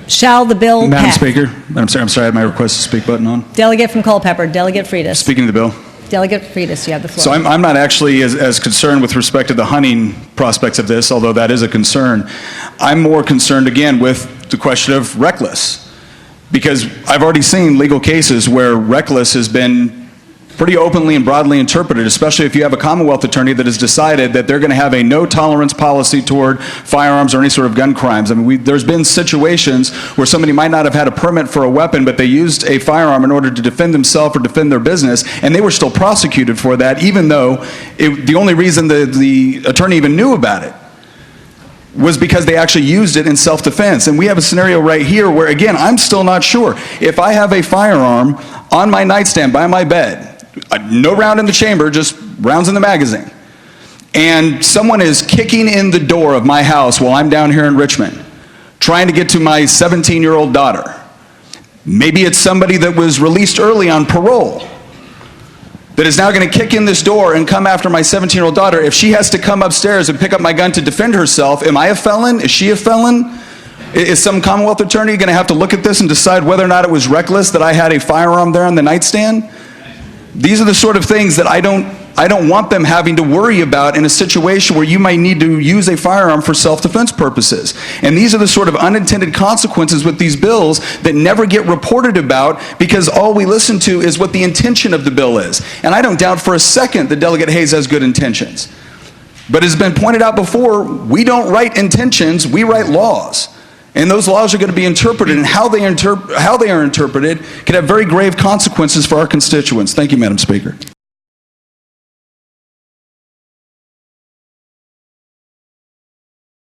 Shall the bill Madam pass? Speaker, I'm sorry, I have my request to speak button on. Delegate from Culpeper, Delegate Freitas. Speaking of the bill. Delegate Freitas, you have the floor. So I'm not actually as concerned with respect to the hunting prospects of this, although that is a concern. I'm more concerned, again, with the question of reckless. Because I've already seen legal cases where reckless has been pretty openly and broadly interpreted, especially if you have a Commonwealth attorney that has decided that they're going to have a no-tolerance policy toward firearms or any sort of gun crimes. I mean, there's been situations where somebody might not have had a permit for a weapon, but they used a firearm in order to defend themselves or defend their business, and they were still prosecuted for that, even though the only reason the attorney even knew about it was because they actually used it in self-defense. And we have a scenario right here where, again, I'm still not sure. If I have a firearm on my nightstand by my bed, no round in the chamber, just rounds in the magazine, and someone is kicking in the door of my house while I'm down here in Richmond, trying to get to my 17-year-old daughter. Maybe it's somebody that was released early on parole that is now going to kick in this door and come after my 17-year-old daughter. If she has to come upstairs and pick up my gun to defend herself, am I a felon? Is she a felon? Is some Commonwealth attorney going to have to look at this and decide whether or not it was reckless that I had a firearm there on the nightstand? These are the sort of things that I don't want them having to worry about in a situation where you might need to use a firearm for self-defense purposes. And these are the sort of unintended consequences with these bills that never get reported about, because all we listen to is what the intention of the bill is. And I don't doubt for a second that Delegate Hayes has good intentions. But as has been pointed out before, we don't write intentions, we write laws. And those laws are going to be interpreted, and how they are interpreted can have very grave consequences for our constituents. Thank you, Madam Speaker.